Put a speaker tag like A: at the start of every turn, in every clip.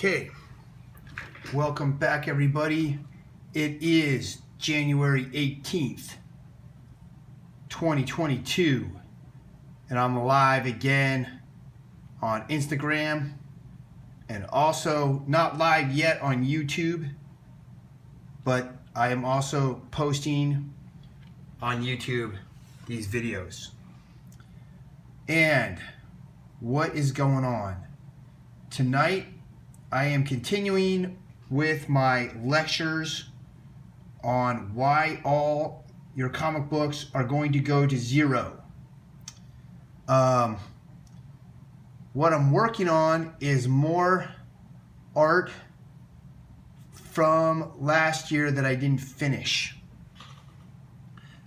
A: Okay, welcome back everybody. It is January 18th, 2022, and I'm live again on Instagram and also not live yet on YouTube, but I am also posting on YouTube these videos. And what is going on? Tonight I am continuing with my lectures on why all your comic books are going to go to zero. What I'm working on is more art from last year that I didn't finish.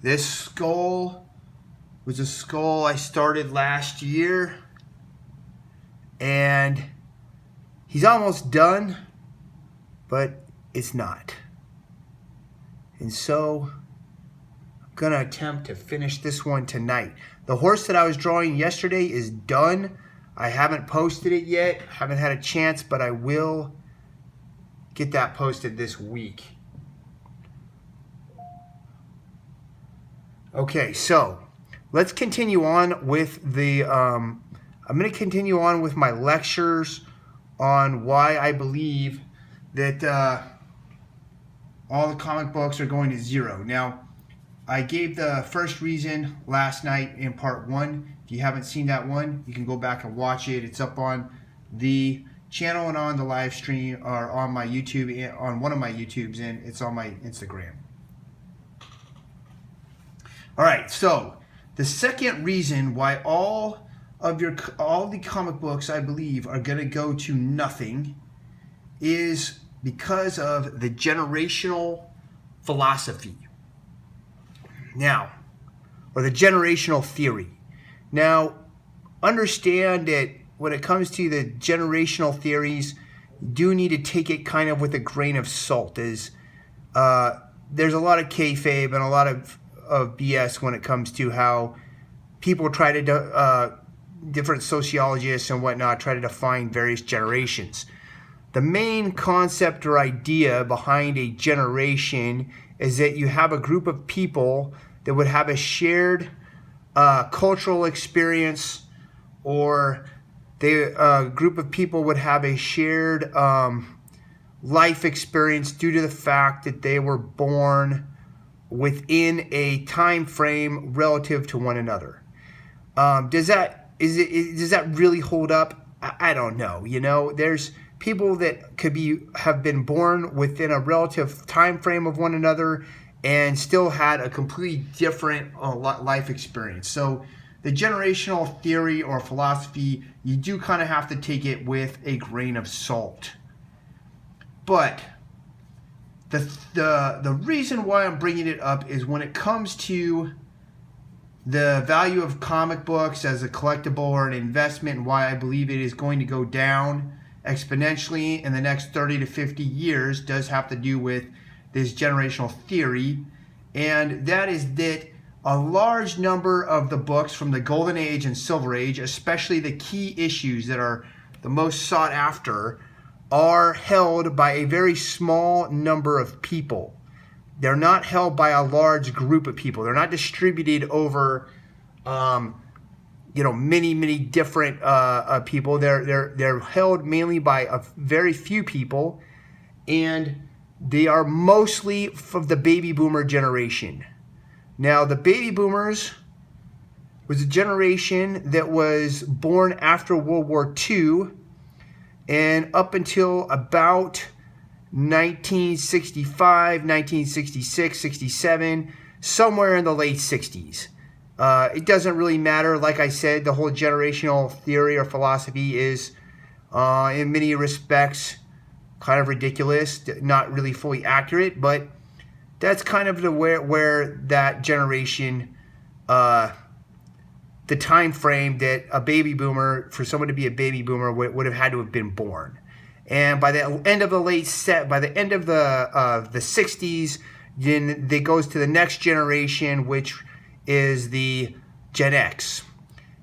A: This skull was a skull I started last year, and he's almost done, but it's not. And so I'm gonna attempt to finish this one tonight. The horse that I was drawing yesterday is done. I haven't posted it yet, haven't had a chance, but I will get that posted this week. Okay, so let's continue on with the, I'm gonna continue on with my lectures on why I believe that all the comic books are going to zero. Now, I gave the first reason last night in part 1. If you haven't seen that one, you can go back and watch it. It's up on the channel and on the live stream, or on my YouTube, on one of my YouTubes, and it's on my Instagram. All right, so the second reason why all the comic books, I believe, are going to go to nothing is because of the generational philosophy. Now, or the generational theory. Now, understand that when it comes to the generational theories, you do need to take it kind of with a grain of salt. There's a lot of kayfabe and a lot of BS when it comes to how people try to different sociologists and whatnot try to define various generations. The main concept or idea behind a generation is that you have a group of people that would have a shared cultural experience, or a group of people would have a shared life experience due to the fact that they were born within a time frame relative to one another. Does that really hold up? I don't know. You know, there's people that could have been born within a relative time frame of one another and still had a completely different life experience. So the generational theory or philosophy, you do kind of have to take it with a grain of salt. But the reason why I'm bringing it up is when it comes to the value of comic books as a collectible or an investment, and why I believe it is going to go down exponentially in the next 30 to 50 years, does have to do with this generational theory. And that is that a large number of the books from the Golden Age and Silver Age, especially the key issues that are the most sought after, are held by a very small number of people. They're not held by a large group of people. They're not distributed over, many different people. They're held mainly by a very few people, and they are mostly from the baby boomer generation. Now, the baby boomers was a generation that was born after World War II, and up until about 1965, 1966, 67, somewhere in the late 60s. It doesn't really matter. Like I said, the whole generational theory or philosophy is, in many respects, kind of ridiculous, not really fully accurate, but that's kind of where that generation, the time frame that a baby boomer, for someone to be a baby boomer, would have had to have been born. And by the end of the by the end of the 60s, then it goes to the next generation, which is the Gen X,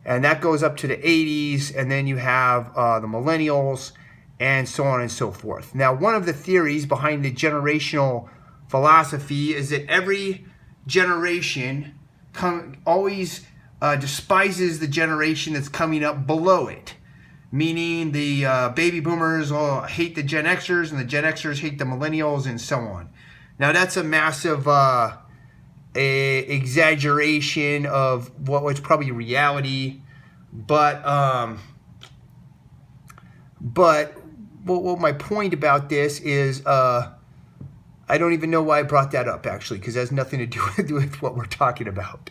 A: and that goes up to the 80s, and then you have the millennials, and so on and so forth. Now, one of the theories behind the generational philosophy is that every generation always despises the generation that's coming up below it. Meaning the baby boomers all hate the Gen Xers, and the Gen Xers hate the millennials, and so on. Now, that's a massive exaggeration of what was probably reality, but what my point about this is, I don't even know why I brought that up, actually, because it has nothing to do with what we're talking about.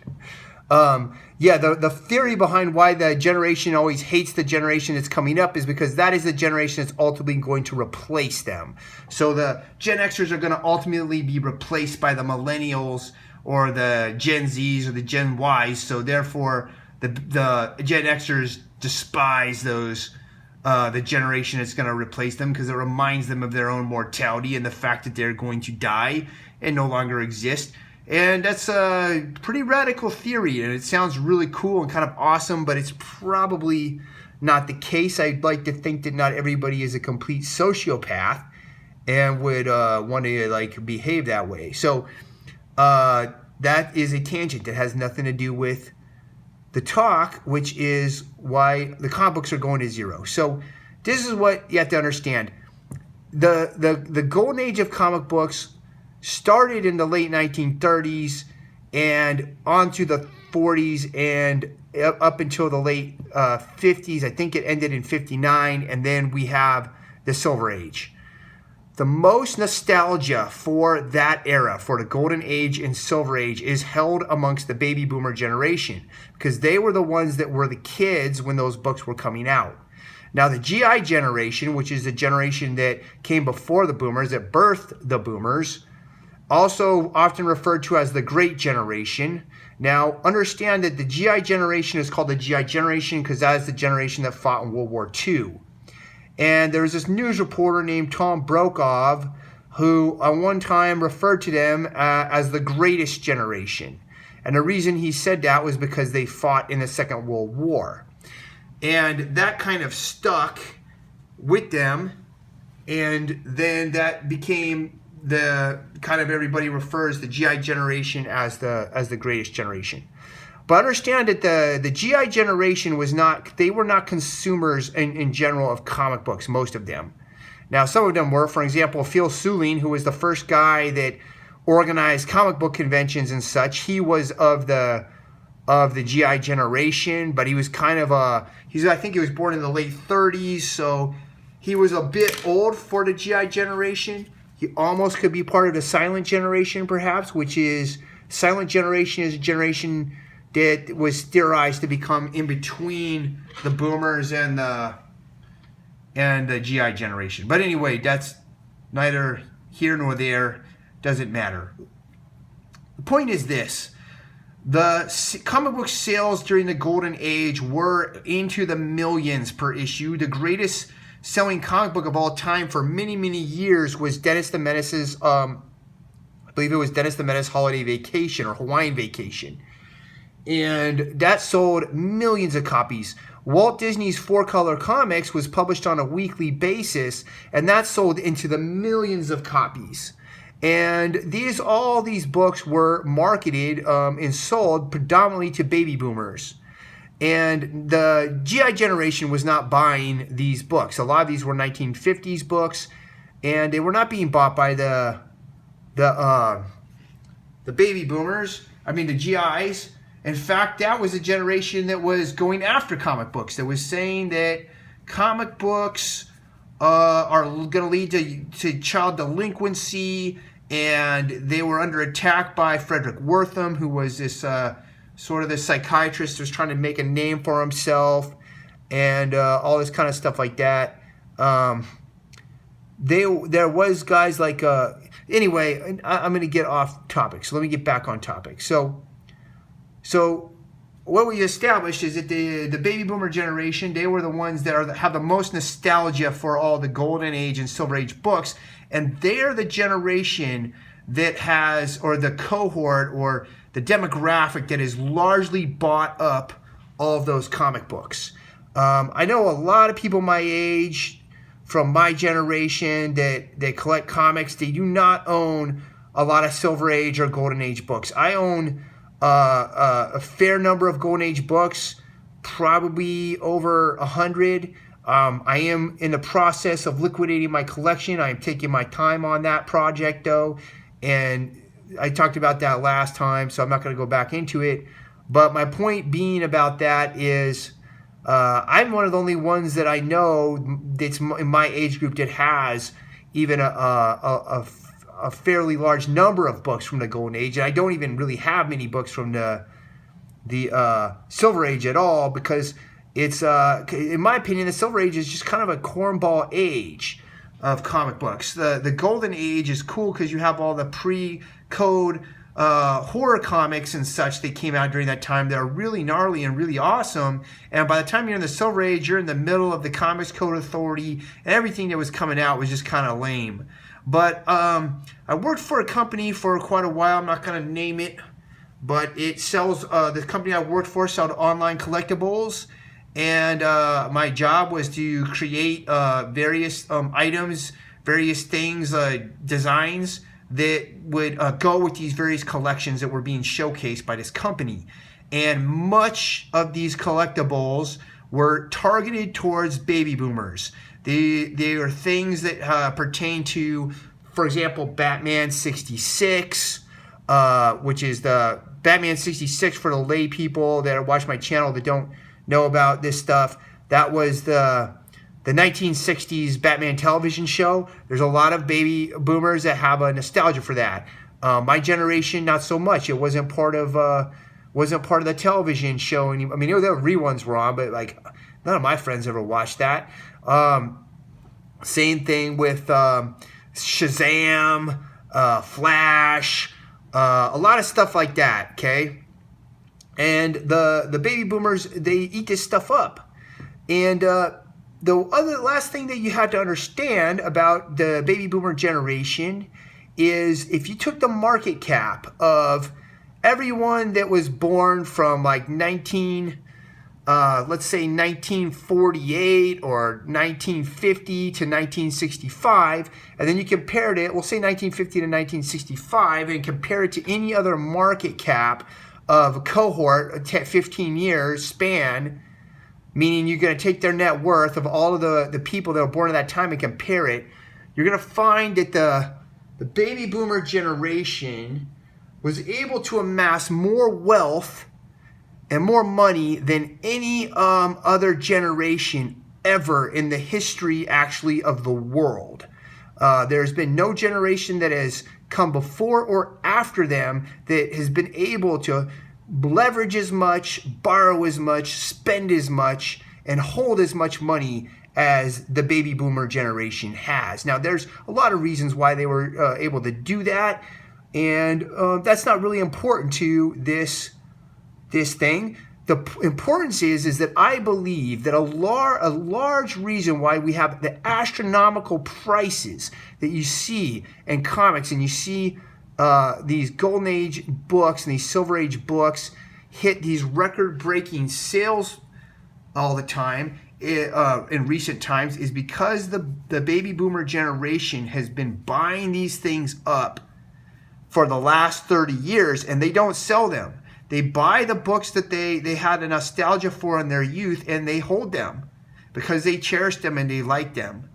A: The theory behind why the generation always hates the generation that's coming up is because that is the generation that's ultimately going to replace them. So the Gen Xers are going to ultimately be replaced by the millennials or the Gen Zs or the Gen Ys. So therefore, the Gen Xers despise those the generation that's going to replace them, because it reminds them of their own mortality and the fact that they're going to die and no longer exist. And that's a pretty radical theory, and it sounds really cool and kind of awesome, but it's probably not the case. I'd like to think that not everybody is a complete sociopath and would want to behave that way. So that is a tangent that has nothing to do with the talk, which is why the comic books are going to zero. So this is what you have to understand. The golden age of comic books started in the late 1930s and onto the 40s and up until the late 50s. I think it ended in 59, and then we have the Silver Age. The most nostalgia for that era, for the Golden Age and Silver Age, is held amongst the baby boomer generation, because they were the ones that were the kids when those books were coming out. Now, the GI generation, which is the generation that came before the boomers, that birthed the boomers, also often referred to as the Great Generation. Now, understand that the GI generation is called the GI generation because that is the generation that fought in World War II. And there was this news reporter named Tom Brokaw who at one time referred to them as the greatest generation. And the reason he said that was because they fought in the Second World War. And that kind of stuck with them, and then that became the kind of, everybody refers the GI generation as the greatest generation. But understand that the GI generation they were not consumers in general of comic books, most of them. Now, some of them were. For example, Phil Suling, who was the first guy that organized comic book conventions and such, he was of the GI generation, but he was kind of I think he was born in the late 30s, so he was a bit old for the GI generation. He almost could be part of the silent generation, perhaps, which is, silent generation is a generation that was theorized to become in between the boomers and the GI generation. But anyway, that's neither here nor there, doesn't matter. The point is this: the comic book sales during the Golden Age were into the millions per issue. The greatest selling comic book of all time for many, many years was Dennis the Menace's, I believe it was Dennis the Menace Holiday Vacation or Hawaiian Vacation. And that sold millions of copies. Walt Disney's 4-color comics was published on a weekly basis, and that sold into the millions of copies. And all these books were marketed and sold predominantly to baby boomers. And the GI generation was not buying these books. A lot of these were 1950s books, and they were not being bought by the baby boomers. I mean, the GIs. In fact, that was a generation that was going after comic books, that was saying that comic books are going to lead to child delinquency, and they were under attack by Frederick Wortham, who was this sort of this psychiatrist who was trying to make a name for himself, and all this kind of stuff like that. There was guys like anyway. I'm going to get off topic, so let me get back on topic. So what we established is that the baby boomer generation, they were the ones that have the most nostalgia for all the Golden Age and Silver Age books, and they're the generation that has, or the cohort, or the demographic that has largely bought up all of those comic books. I know a lot of people my age from my generation that collect comics, they do not own a lot of Silver Age or Golden Age books. I own a fair number of Golden Age books, probably over 100. I am in the process of liquidating my collection. I am taking my time on that project, though, and I talked about that last time, so I'm not going to go back into it. But my point being about that is I'm one of the only ones that I know that's in my age group that has even a fairly large number of books from the Golden Age. And I don't even really have many books from the Silver Age at all, because it's, in my opinion, the Silver Age is just kind of a cornball age of comic books. The Golden Age is cool because you have all the pre-code horror comics and such that came out during that time that are really gnarly and really awesome. And by the time you're in the Silver Age, you're in the middle of the Comics Code Authority, and everything that was coming out was just kind of lame. But I worked for a company for quite a while. I'm not going to name it, but it sells, the company I worked for sold online collectibles. And my job was to create various items, various things, designs that would go with these various collections that were being showcased by this company. And much of these collectibles were targeted towards baby boomers. They are things that pertain to, for example, Batman 66, which is the Batman 66 for the lay people that watch my channel that don't know about this stuff. That was the 1960s Batman television show. There's a lot of baby boomers that have a nostalgia for that. My generation, not so much. It wasn't part of the television show. I mean, the reruns were on, but like none of my friends ever watched that. Same thing with Shazam, Flash, a lot of stuff like that. Okay, and the baby boomers, they eat this stuff up. And the last thing that you have to understand about the baby boomer generation is if you took the market cap of everyone that was born from like let's say 1948 or 1950 to 1965, and then you compared it, we'll say 1950 to 1965, and compare it to any other market cap of a cohort, a 15 years span, meaning you're going to take their net worth of all of the people that were born at that time and compare it, you're going to find that the baby boomer generation was able to amass more wealth and more money than any other generation ever in the history, actually, of the world. There's been no generation that has come before or after them that has been able to leverage as much, borrow as much, spend as much, and hold as much money as the baby boomer generation has. Now, there's a lot of reasons why they were able to do that, and that's not really important to this thing. The importance is that I believe that a large reason why we have the astronomical prices that you see in comics, and you see these Golden Age books and these Silver Age books hit these record-breaking sales all the time in recent times, is because the baby boomer generation has been buying these things up for the last 30 years, and they don't sell them. They buy the books that they had a nostalgia for in their youth, and they hold them because they cherish them and they like them.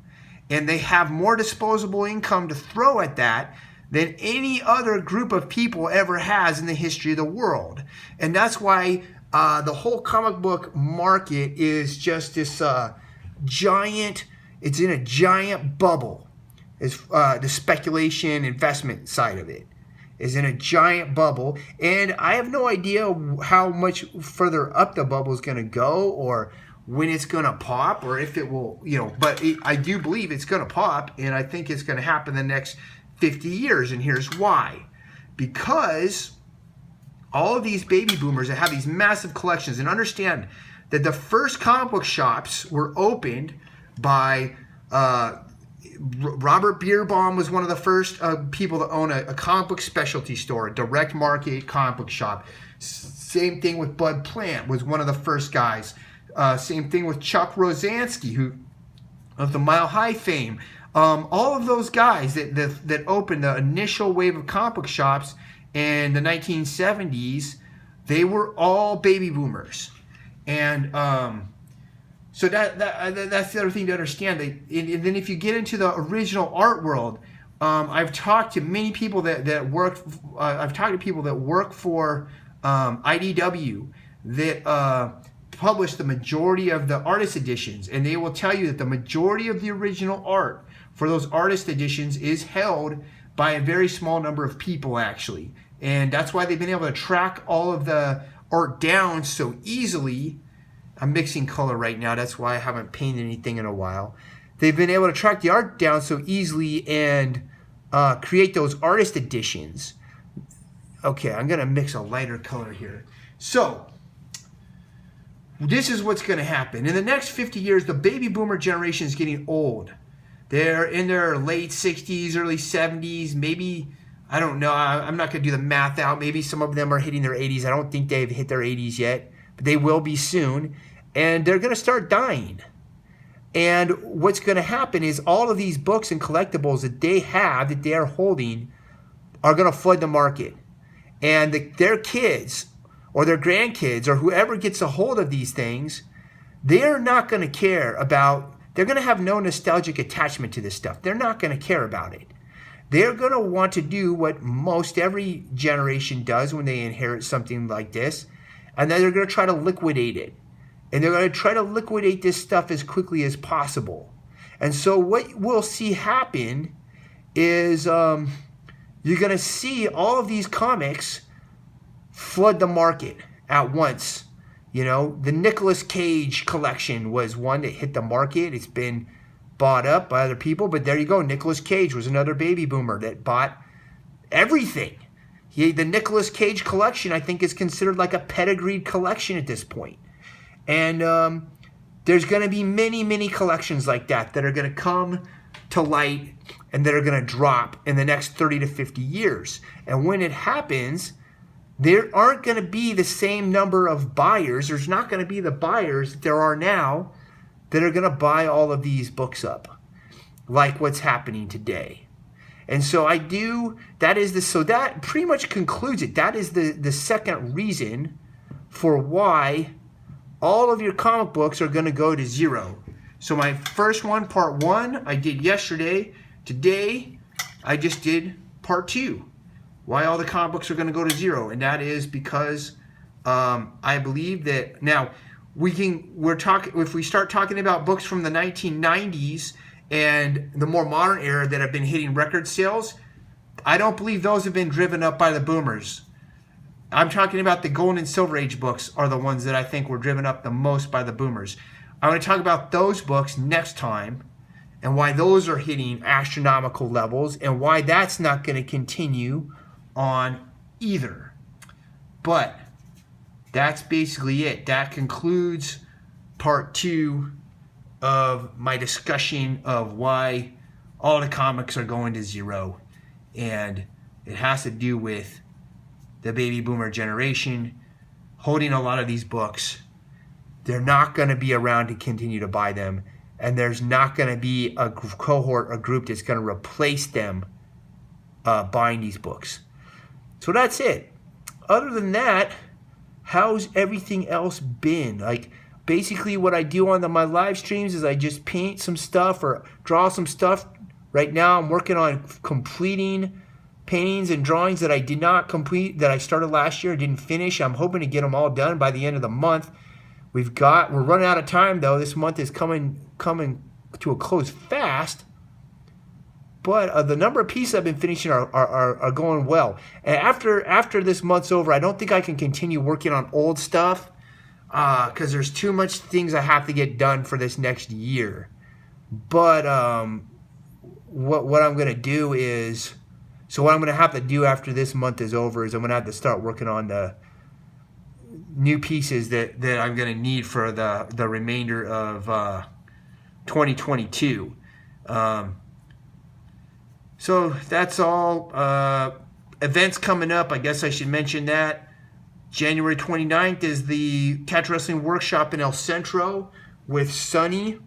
A: And they have more disposable income to throw at that than any other group of people ever has in the history of the world. And that's why the whole comic book market is just this giant, it's in a giant bubble. Is the speculation investment side of it is in a giant bubble, and I have no idea how much further up the bubble is going to go, or when it's going to pop, or if it will, but I do believe it's going to pop, and I think it's going to happen the next 50 years, and here's why. Because all of these baby boomers that have these massive collections, and understand that the first comic book shops were opened by Robert Bierbaum was one of the first people to own a comic book specialty store, a direct market comic book shop. Same thing with Bud Plant, was one of the first guys. Same thing with Chuck Rosansky, who of the Mile High fame. All of those guys that opened the initial wave of comic book shops in the 1970s, they were all baby boomers. And so that's the other thing to understand. And then if you get into the original art world, I've talked to many people that work. I've talked to people that work for IDW that publish the majority of the artist editions, and they will tell you that the majority of the original art for those artist editions is held by a very small number of people, actually. And that's why they've been able to track all of the art down so easily. I'm mixing color right now. That's why I haven't painted anything in a while. They've been able to track the art down so easily and create those artist editions. Okay, I'm going to mix a lighter color here. So, this is what's going to happen. In the next 50 years, the baby boomer generation is getting old. They're in their late 60s, early 70s, maybe, I don't know, I'm not going to do the math out. Maybe some of them are hitting their 80s. I don't think they've hit their 80s yet, but they will be soon. And they're going to start dying. And what's going to happen is all of these books and collectibles that they have, that they are holding, are going to flood the market. And their kids or their grandkids or whoever gets a hold of these things, they're not going to care about, they're going to have no nostalgic attachment to this stuff. They're not going to care about it. They're going to want to do what most every generation does when they inherit something like this, and then they're going to try to liquidate it. And they're going to try to liquidate this stuff as quickly as possible. And so what we'll see happen is you're going to see all of these comics flood the market at once. You know, the Nicolas Cage collection was one that hit the market. It's been bought up by other people, but there you go. Nicolas Cage was another baby boomer that bought everything. The Nicolas Cage collection, I think, is considered like a pedigreed collection at this point. And there's going to be many, many collections like that are going to come to light and that are going to drop in the next 30 to 50 years. And when it happens, there aren't going to be the same number of buyers. There's not going to be the buyers that there are now that are going to buy all of these books up, like what's happening today. And so so that pretty much concludes it. That is the second reason for why all of your comic books are going to go to zero. So my first one, part 1, I did yesterday. Today, I just did part 2. Why all the comic books are going to go to zero. And that is because I believe that now if we start talking about books from the 1990s and the more modern era that have been hitting record sales, I don't believe those have been driven up by the boomers. I'm talking about the Golden and Silver Age books are the ones that I think were driven up the most by the boomers. I'm going to talk about those books next time and why those are hitting astronomical levels and why that's not going to continue on either. But that's basically it. That concludes part 2 of my discussion of why all the comics are going to zero. And it has to do with the baby boomer generation holding a lot of these books. They're not going to be around to continue to buy them, and there's not going to be a cohort or group that's going to replace them buying these books. So that's it. Other than that, how's everything else been? Like, basically what I do on my live streams is I just paint some stuff or draw some stuff. Right now I'm working on completing paintings and drawings that I did not complete, that I started last year, didn't finish. I'm hoping to get them all done by the end of the month. We're running out of time though. This month is coming to a close fast. But the number of pieces I've been finishing are going well. And after this month's over, I don't think I can continue working on old stuff because there's too much things I have to get done for this next year. But what I'm going to do is, what I'm going to have to do after this month is over is I'm going to have to start working on the new pieces that I'm going to need for the remainder of 2022. So that's all. Events coming up, I guess I should mention that. January 29th is the Catch Wrestling Workshop in El Centro with Sonny.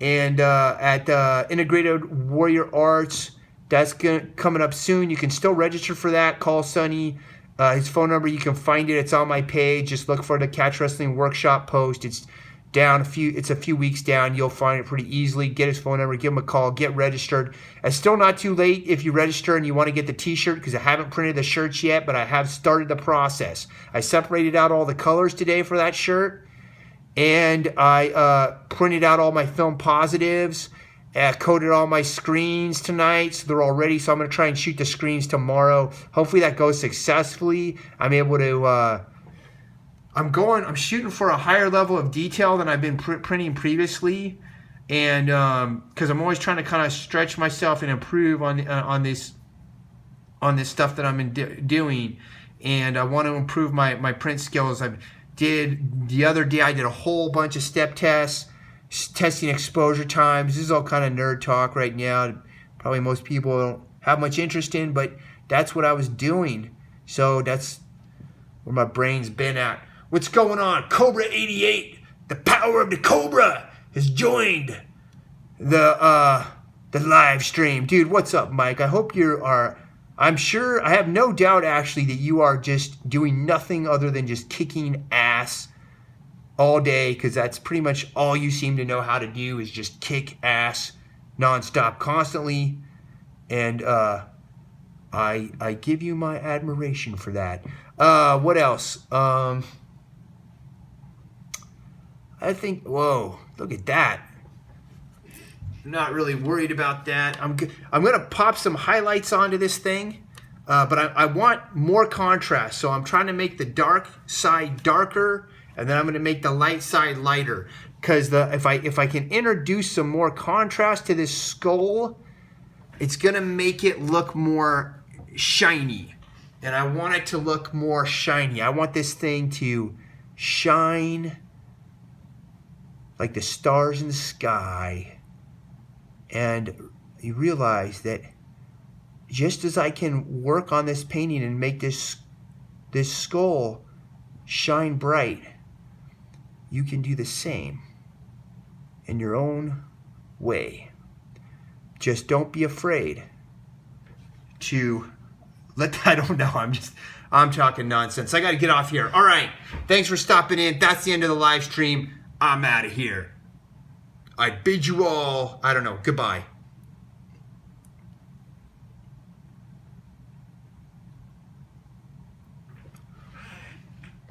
A: And at Integrated Warrior Arts, that's coming up soon. You can still register for that. Call Sonny. His phone number, you can find it. It's on my page. Just look for the Catch Wrestling Workshop post. It's down it's a few weeks down. You'll find it pretty easily. Get his phone number, give him a call, get registered. It's still not too late if you register and you want to get the t-shirt, because I haven't printed the shirts yet, but I have started the process. I separated out all the colors today for that shirt, and I printed out all my film positives, coated all my screens tonight, so they're all ready. So I'm going to try and shoot the screens tomorrow. Hopefully that goes successfully. I'm able to I'm shooting for a higher level of detail than I've been printing previously, and because I'm always trying to kind of stretch myself and improve on this stuff that I'm doing, and I want to improve my print skills. The other day I did a whole bunch of step tests, testing exposure times. This is all kind of nerd talk right now. Probably most people don't have much interest in, but that's what I was doing. So that's where my brain's been at. What's going on? Cobra 88, the power of the Cobra, has joined the live stream. Dude, what's up, Mike? I hope I'm sure, I have no doubt actually that you are just doing nothing other than just kicking ass all day, because that's pretty much all you seem to know how to do, is just kick ass nonstop, constantly. And I give you my admiration for that. What else? I think, whoa, look at that. I'm not really worried about that. I'm going to pop some highlights onto this thing, but I want more contrast. So I'm trying to make the dark side darker, and then I'm going to make the light side lighter. Because if I can introduce some more contrast to this skull, it's going to make it look more shiny. And I want it to look more shiny. I want this thing to shine like the stars in the sky. And you realize that just as I can work on this painting and make this skull shine bright, you can do the same in your own way. Just don't be afraid to I don't know, I'm talking nonsense. I got to get off here. All right, thanks for stopping in. That's the end of the live stream. I'm out of here. I bid you all, I don't know, goodbye.